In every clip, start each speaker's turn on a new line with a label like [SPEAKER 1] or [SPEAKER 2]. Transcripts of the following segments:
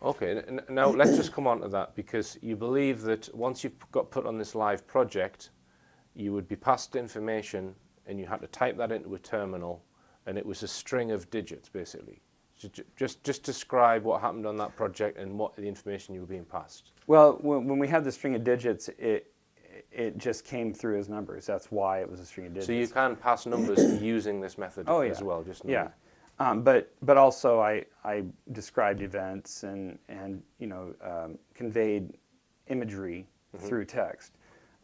[SPEAKER 1] Okay, now let's just come on to that, because you believe that once you've got put on this live project, you would be passed information and you had to type that into a terminal, and it was a string of digits, basically. Just describe what happened on that project and what the information you were being passed.
[SPEAKER 2] Well, when we had the string of digits, it just came through as numbers. That's why it was a string of digits.
[SPEAKER 1] So you can pass numbers using this method as well, just numbers.
[SPEAKER 2] Yeah. But also I described events and conveyed imagery through text,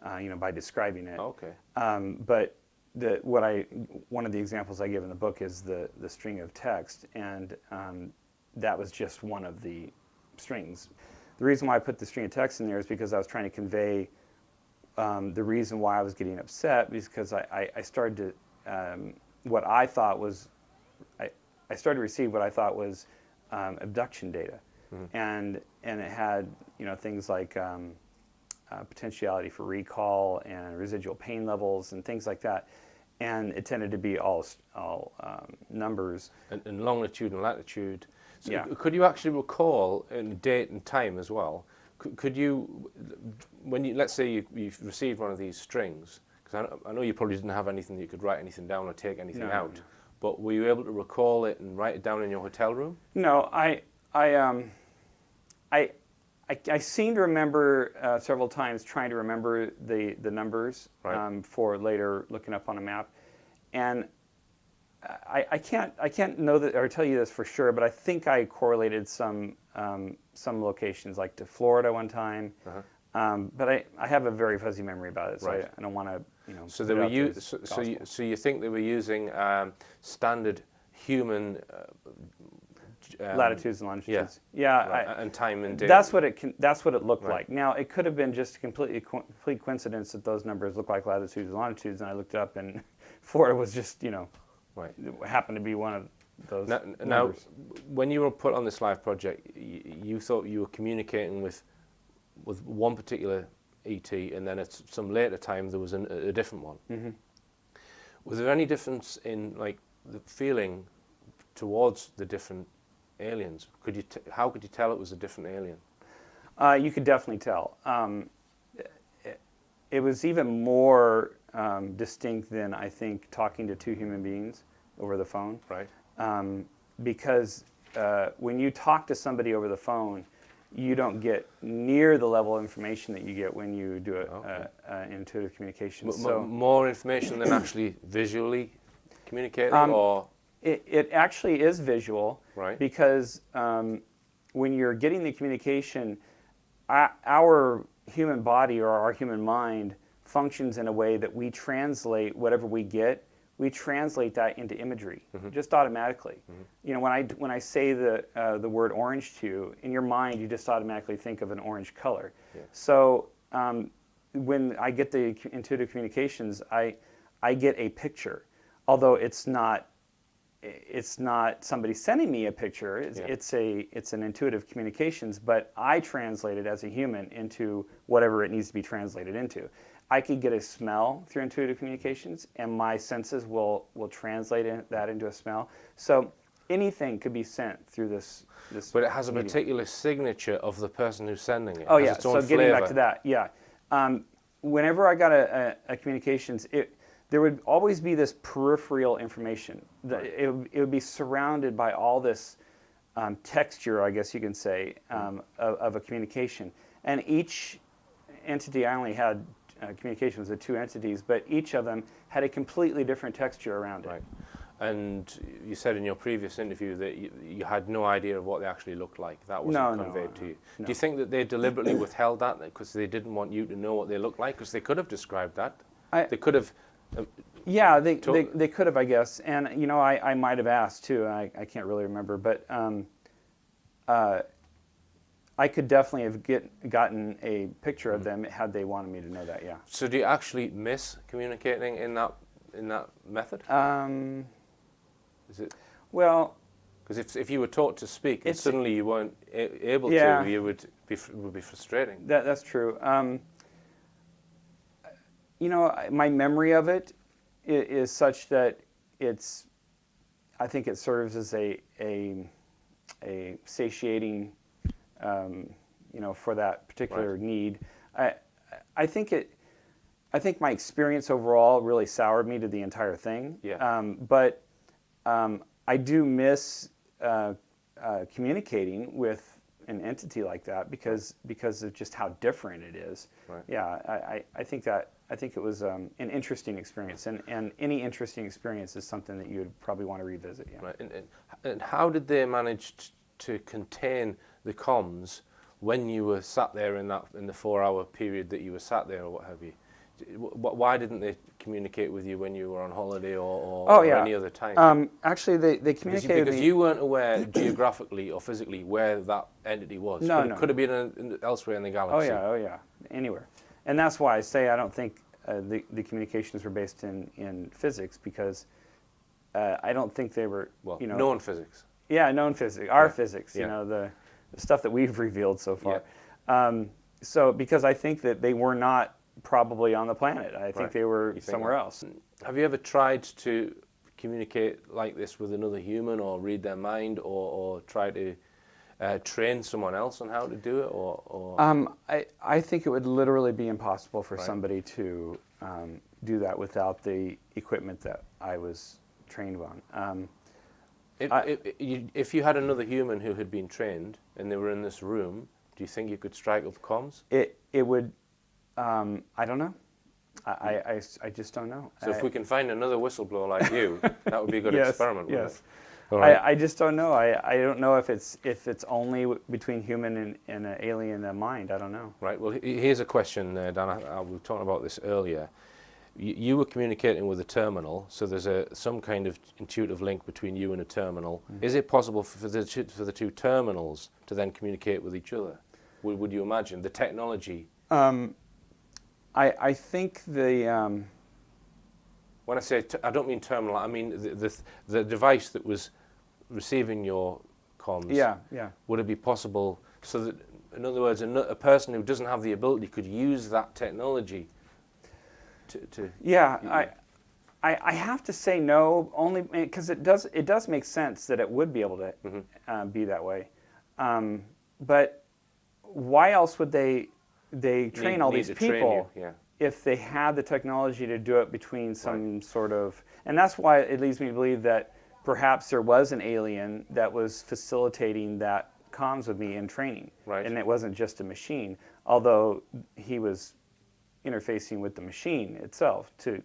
[SPEAKER 2] by describing it.
[SPEAKER 1] Okay.
[SPEAKER 2] But one of the examples I give in the book is the string of text, and that was just one of the strings. The reason why I put the string of text in there is because I was trying to convey the reason why I was getting upset, because I started to what I thought was I started to receive what I thought was abduction data, and it had things like potentiality for recall and residual pain levels and things like that, and it tended to be all numbers
[SPEAKER 1] and longitude and latitude. So
[SPEAKER 2] yeah.
[SPEAKER 1] Could you actually recall in date and time as well? Could you, let's say you've received one of these strings, because I know you probably didn't have anything that you could write anything down or take anything out. No. But were you able to recall it and write it down in your hotel room?
[SPEAKER 2] No, I seem to remember several times trying to remember the numbers for later looking up on a map, and I can't know that or tell you this for sure, but I think I correlated some locations, like to Florida one time. But I have a very fuzzy memory about it, so I don't want to.
[SPEAKER 1] So they were so you think they were using standard human
[SPEAKER 2] latitudes and longitudes.
[SPEAKER 1] And time and date.
[SPEAKER 2] That's what it looked like. Now it could have been just a complete coincidence that those numbers look like latitudes and longitudes, and I looked up and Florida was just it happened to be one of those numbers.
[SPEAKER 1] Now, when you were put on this live project, you thought you were communicating with one particular E.T., and then at some later time there was a different one. Was there any difference in the feeling towards the different aliens? How could you tell it was a different alien?
[SPEAKER 2] You could definitely tell. It was even more distinct than, I think, talking to two human beings over the phone.
[SPEAKER 1] Right.
[SPEAKER 2] Because when you talk to somebody over the phone, you don't get near the level of information that you get when you do intuitive communication. So
[SPEAKER 1] more information than actually visually communicating, or
[SPEAKER 2] it actually is visual,
[SPEAKER 1] right?
[SPEAKER 2] Because when you're getting the communication, our human body or our human mind functions in a way that we translate whatever we get. We translate that into imagery just automatically. When I say the word orange to you, in your mind you just automatically think of an orange color.
[SPEAKER 1] Yeah.
[SPEAKER 2] So when I get the intuitive communications, I get a picture, although it's not somebody sending me a picture. It's an intuitive communications, but I translate it as a human into whatever it needs to be translated into. I could get a smell through intuitive communications, and my senses will translate that into a smell. So anything could be sent through this.
[SPEAKER 1] But it has a particular signature of the person who's sending it.
[SPEAKER 2] Oh, yeah. So getting back to that, yeah. Whenever I got a communications, there would always be this peripheral information. It would be surrounded by all this texture, I guess you can say, of a communication. And each entity, I only had communications with two entities, but each of them had a completely different texture around it.
[SPEAKER 1] Right. And you said in your previous interview that you had no idea of what they actually looked like. That wasn't conveyed to you. No. Do you think that they deliberately withheld that because they didn't want you to know what they looked like? Because they could have described that. They could have.
[SPEAKER 2] Yeah, they could have, I guess. And I might have asked too. I can't really remember, but I could definitely have gotten a picture of them had they wanted me to know that. Yeah.
[SPEAKER 1] So do you actually miss communicating in that method? Is it?
[SPEAKER 2] Well,
[SPEAKER 1] because if you were taught to speak and suddenly you weren't able to, it would be frustrating.
[SPEAKER 2] That's true. My memory of it is such that I think it serves as a satiating for that particular need. I think my experience overall really soured me to the entire thing.
[SPEAKER 1] Yeah.
[SPEAKER 2] But I do miss communicating with an entity like that because of just how different it is.
[SPEAKER 1] Right.
[SPEAKER 2] Yeah, I think it was an interesting experience, and any interesting experience is something that you would probably want to revisit. Yeah.
[SPEAKER 1] Right. And how did they manage to contain the comms when you were sat there in the 4-hour period that you were sat there, or what have you? Why didn't they communicate with you when you were on holiday or any other time?
[SPEAKER 2] Actually, they communicated
[SPEAKER 1] because you weren't aware geographically or physically where that entity was.
[SPEAKER 2] No,
[SPEAKER 1] Could have been elsewhere in the galaxy.
[SPEAKER 2] Oh yeah, anywhere. And that's why I say I don't think the communications were based in physics, because I don't think they were
[SPEAKER 1] known physics.
[SPEAKER 2] Yeah, known physics, our physics.
[SPEAKER 1] Yeah.
[SPEAKER 2] The stuff that we've revealed so far. Yeah. So because I think that they were not probably on the planet. I think they were somewhere else.
[SPEAKER 1] Have you ever tried to communicate like this with another human, or read their mind, or try to train someone else on how to do it? Or
[SPEAKER 2] I think it would literally be impossible for somebody to do that without the equipment that I was trained on.
[SPEAKER 1] If you had another human who had been trained and they were in this room, do you think you could strike up comms?
[SPEAKER 2] It would. I don't know. I just don't know.
[SPEAKER 1] So if we can find another whistleblower like you, that would be a good experiment.
[SPEAKER 2] Yes.
[SPEAKER 1] All right.
[SPEAKER 2] I just don't know. I don't know if it's only between human and an alien mind. I don't know.
[SPEAKER 1] Right. Well, here's a question, Dan. We were talking about this earlier. You were communicating with a terminal, so there's some kind of intuitive link between you and a terminal. Mm-hmm. Is it possible for the two terminals to then communicate with each other? Would you imagine the technology?
[SPEAKER 2] I think the.
[SPEAKER 1] When I say I don't mean terminal, I mean the device that was receiving your comms.
[SPEAKER 2] Yeah.
[SPEAKER 1] Would it be possible so that, in other words, a person who doesn't have the ability could use that technology to
[SPEAKER 2] Yeah, I have to say no, only because it does make sense that it would be able to be that way. But why else would they train all these people if they had the technology to do it between some sort of... And that's why it leads me to believe that perhaps there was an alien that was facilitating that comms with me in training.
[SPEAKER 1] Right.
[SPEAKER 2] And it wasn't just a machine, although he was interfacing with the machine itself to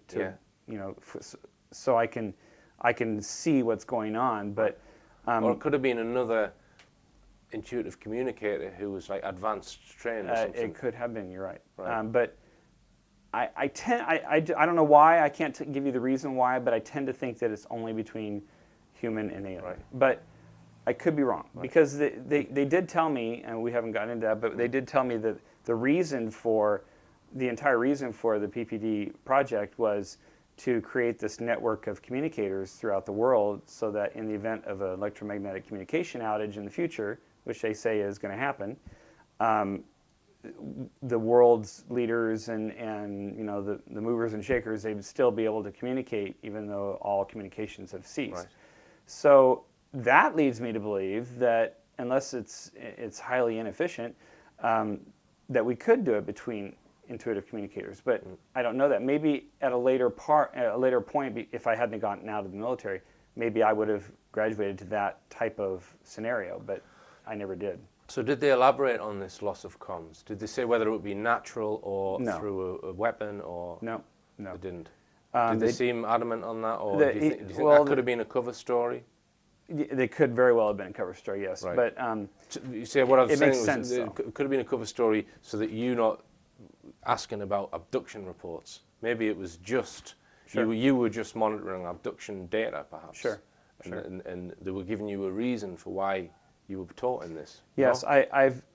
[SPEAKER 2] so I can see what's going on. But
[SPEAKER 1] or it could have been another intuitive communicator who was like advanced trained or something.
[SPEAKER 2] It could have been. You're right. But I don't know why. I can't give you the reason why, but I tend to think that it's only between human and alien.
[SPEAKER 1] Right.
[SPEAKER 2] But I could be wrong, because they did tell me, and we haven't gotten into that, but they did tell me that the entire reason for the PPD project was to create this network of communicators throughout the world, so that in the event of an electromagnetic communication outage in the future, which they say is going to happen, the world's leaders and the movers and shakers, they would still be able to communicate even though all communications have ceased.
[SPEAKER 1] Right.
[SPEAKER 2] So that leads me to believe that unless it's highly inefficient, that we could do it between intuitive communicators. But I don't know that. Maybe at a later point, if I hadn't gotten out of the military, maybe I would have graduated to that type of scenario. But I never did.
[SPEAKER 1] So did they elaborate on this loss of comms? Did they say whether it would be natural or through a weapon, or
[SPEAKER 2] no?
[SPEAKER 1] They didn't. Did they seem adamant on that, or do you think that could have been a cover story?
[SPEAKER 2] They could very well have been a cover story, yes.
[SPEAKER 1] Right.
[SPEAKER 2] But
[SPEAKER 1] you see, what I was saying
[SPEAKER 2] makes
[SPEAKER 1] was
[SPEAKER 2] sense,
[SPEAKER 1] it could have been a cover story so that you're not asking about abduction reports. Maybe it was just you were just monitoring abduction data, perhaps.
[SPEAKER 2] Sure.
[SPEAKER 1] And they were giving you a reason for why you were taught in this.
[SPEAKER 2] Yes, no?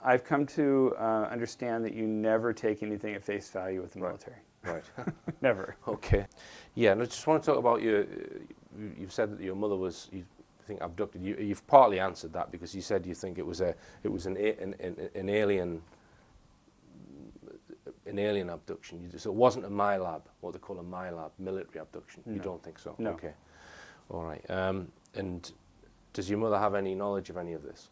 [SPEAKER 2] I've come to understand that you never take anything at face value with the military.
[SPEAKER 1] Right.
[SPEAKER 2] Never.
[SPEAKER 1] Okay. Yeah, and I just want to talk about you've said that your mother was, you think, abducted. You've partly answered that, because you said you think it was an alien abduction. So it wasn't a MILAB, what they call a MILAB, military abduction. No. You don't think so?
[SPEAKER 2] No.
[SPEAKER 1] Okay. All right. And does your mother have any knowledge of any of this?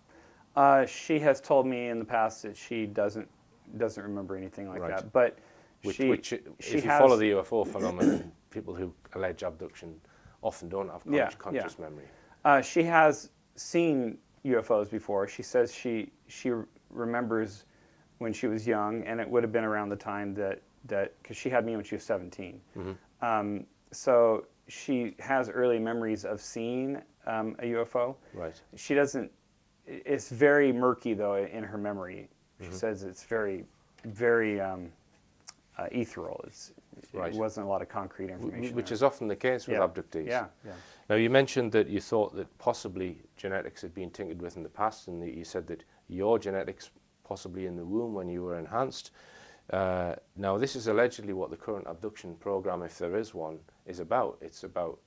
[SPEAKER 2] She has told me in the past that she doesn't remember anything like
[SPEAKER 1] Right.
[SPEAKER 2] that. But
[SPEAKER 1] Which,
[SPEAKER 2] she
[SPEAKER 1] if you
[SPEAKER 2] has,
[SPEAKER 1] follow the UFO phenomenon, people who allege abduction often don't have
[SPEAKER 2] Yeah,
[SPEAKER 1] conscious memory.
[SPEAKER 2] She has seen UFOs before. She says she remembers when she was young, and it would have been around the time that because she had me when she was 17. So she has early memories of seeing a UFO.
[SPEAKER 1] Right.
[SPEAKER 2] She doesn't. It's very murky though in her memory. She says it's very, very ethereal.
[SPEAKER 1] Right.
[SPEAKER 2] It wasn't a lot of concrete information.
[SPEAKER 1] Which
[SPEAKER 2] there.
[SPEAKER 1] is often the case with
[SPEAKER 2] Yeah.
[SPEAKER 1] abductees.
[SPEAKER 2] Yeah, yeah.
[SPEAKER 1] Now, you mentioned that you thought that possibly genetics had been tinkered with in the past, and that you said that your genetics possibly in the womb when you were enhanced. Now, this is allegedly what the current abduction program, if there is one, is about. It's about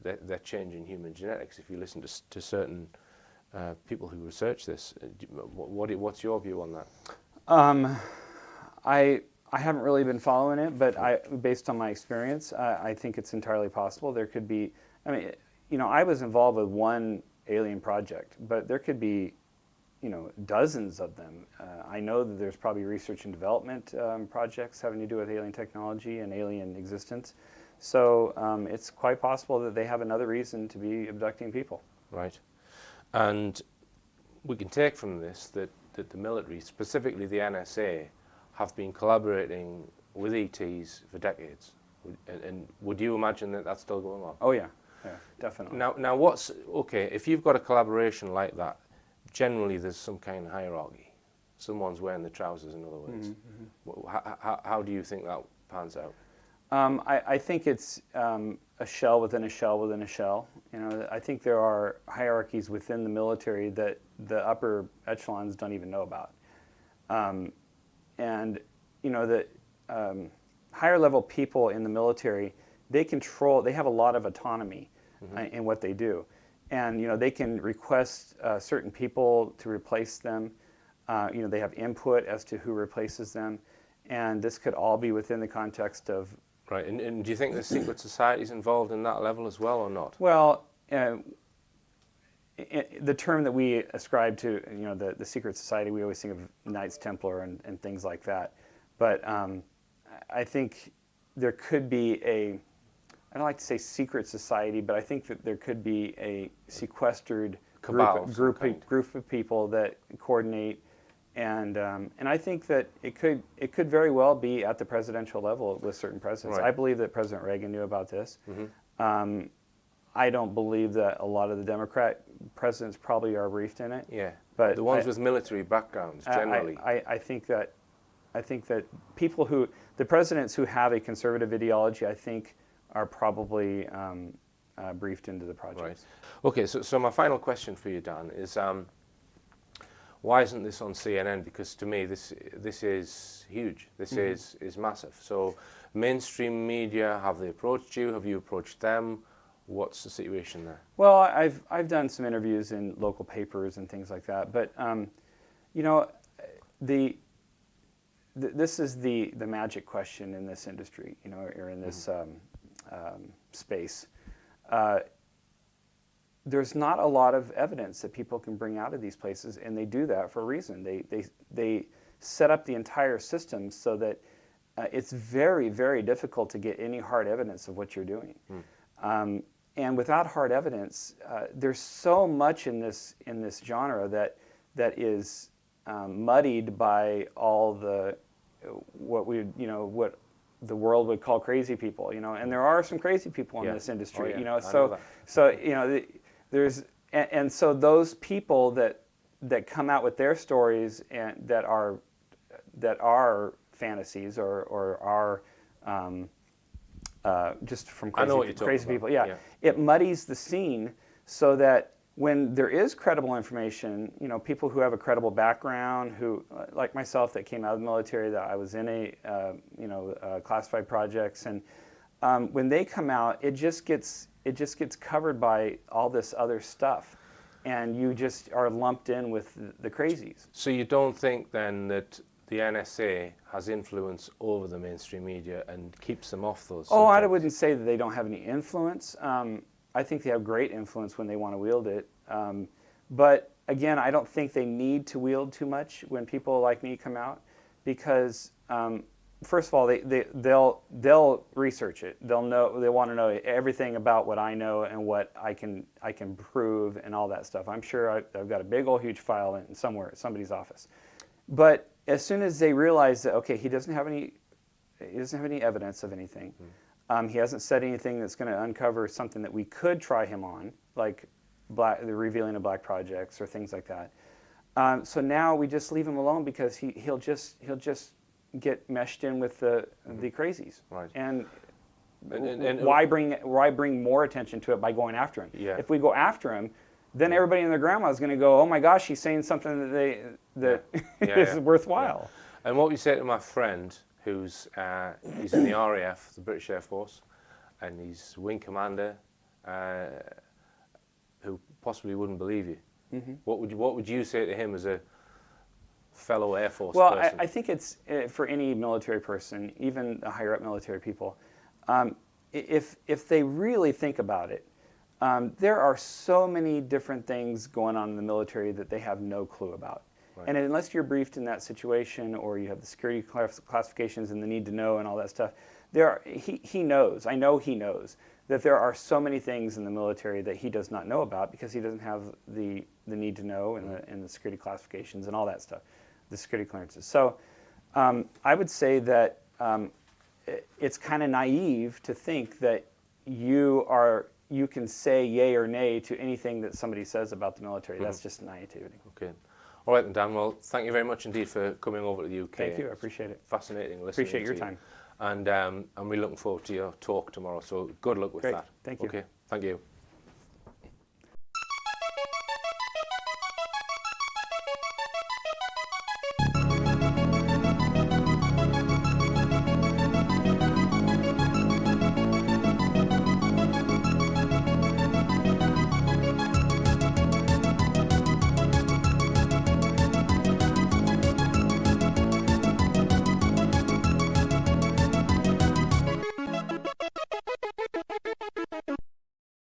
[SPEAKER 1] they're changing human genetics. If you listen to certain people who research this, what's your view on that?
[SPEAKER 2] I haven't really been following it, but based on my experience, I think it's entirely possible. There could be, I mean, you know, I was involved with one alien project, but there could be, you know, dozens of them. I know that there's probably research and development projects having to do with alien technology and alien existence. So it's quite possible that they have another reason to be abducting people.
[SPEAKER 1] Right. And we can take from this that the military, specifically the N.S.A, have been collaborating with E.T.s for decades. And would you imagine that that's still going on?
[SPEAKER 2] Oh yeah, yeah, definitely.
[SPEAKER 1] Now what's, okay, if you've got a collaboration like that, generally there's some kind of hierarchy. Someone's wearing the trousers, in other words. How do you think that pans out?
[SPEAKER 2] I think it's a shell within a shell within a shell. You know, I think there are hierarchies within the military that the upper echelons don't even know about. And you know, the higher level people in the military, they have a lot of autonomy in what they do. And you know, they can request certain people to replace them. You know, they have input as to who replaces them. And this could all be within the context of...
[SPEAKER 1] Right, and do you think the secret society is involved in that level as well, or not?
[SPEAKER 2] Well, the term that we ascribe to, you know, the secret society, we always think of Knights Templar and things like that. But I think there could be I don't like to say secret society, but I think that there could be a sequestered group of people that coordinate, and I think that it could very well be at the presidential level with certain presidents.
[SPEAKER 1] Right.
[SPEAKER 2] I believe that President Reagan knew about this. I don't believe that a lot of the Democrat presidents probably are briefed in it.
[SPEAKER 1] Yeah,
[SPEAKER 2] but
[SPEAKER 1] the ones with military backgrounds generally.
[SPEAKER 2] I think that the presidents who have a conservative ideology, I think, are probably briefed into the project.
[SPEAKER 1] Right. Okay, so my final question for you, Dan, is why isn't this on CNN? Because to me, this is huge. This is massive. So mainstream media, have they approached you? Have you approached them? What's the situation there?
[SPEAKER 2] Well, I've done some interviews in local papers and things like that, but you know, this is the magic question in this industry, you know, or in this space. There's not a lot of evidence that people can bring out of these places, and they do that for a reason. They set up the entire system so that it's very, very difficult to get any hard evidence of what you're doing. And without hard evidence, there's so much in this genre that is muddied by all the what the world would call crazy people, you know. And there are some crazy people in this industry, you know. So you know, there's and so those people that come out with their stories and that are fantasies or are just from crazy people. Yeah. It muddies the scene so that when there is credible information, you know, people who have a credible background, who, like myself, that came out of the military, that I was in classified projects, and when they come out, it just gets covered by all this other stuff, and you just are lumped in with the crazies. So
[SPEAKER 1] you don't think then that the N.S.A. has influence over the mainstream media and keeps them off those subjects?
[SPEAKER 2] Oh, I wouldn't say that they don't have any influence. I think they have great influence when they want to wield it. But again, I don't think they need to wield too much when people like me come out, because first of all, they'll research it. They want to know everything about what I know and what I can prove and all that stuff. I'm sure I've got a big old huge file in somewhere at somebody's office. But as soon as they realize that, okay, he doesn't have any evidence of anything. He hasn't said anything that's going to uncover something that we could try him on, like the revealing of black projects or things like that. So now we just leave him alone, because he'll just get meshed in with the crazies.
[SPEAKER 1] Right.
[SPEAKER 2] And why bring more attention to it by going after him?
[SPEAKER 1] Yeah.
[SPEAKER 2] If we go after him, then everybody and their grandma is going to go, oh my gosh, he's saying something that is worthwhile.
[SPEAKER 1] Yeah. And what we say to my friend, who's he's in the RAF, the British Air Force, and he's wing commander, who possibly wouldn't believe you. What would you say to him as a fellow Air Force person?
[SPEAKER 2] Well, I think it's for any military person, even the higher up military people, if they really think about it, there are so many different things going on in the military that they have no clue about. Right. And unless you're briefed in that situation, or you have the security classifications and the need to know and all that stuff, he knows, I know he knows, that there are so many things in the military that he does not know about, because he doesn't have the need to know and the security classifications and all that stuff, the security clearances. So I would say that it's kind of naive to think that you can say yay or nay to anything that somebody says about the military. That's just naivety.
[SPEAKER 1] Okay. All right then, Dan. Well, thank you very much indeed for coming over to the UK.
[SPEAKER 2] Thank you. I appreciate it.
[SPEAKER 1] Fascinating listening.
[SPEAKER 2] Appreciate your time.
[SPEAKER 1] And I'm really looking forward to your talk tomorrow. So good luck with that.
[SPEAKER 2] Thank you.
[SPEAKER 1] Okay. Thank you.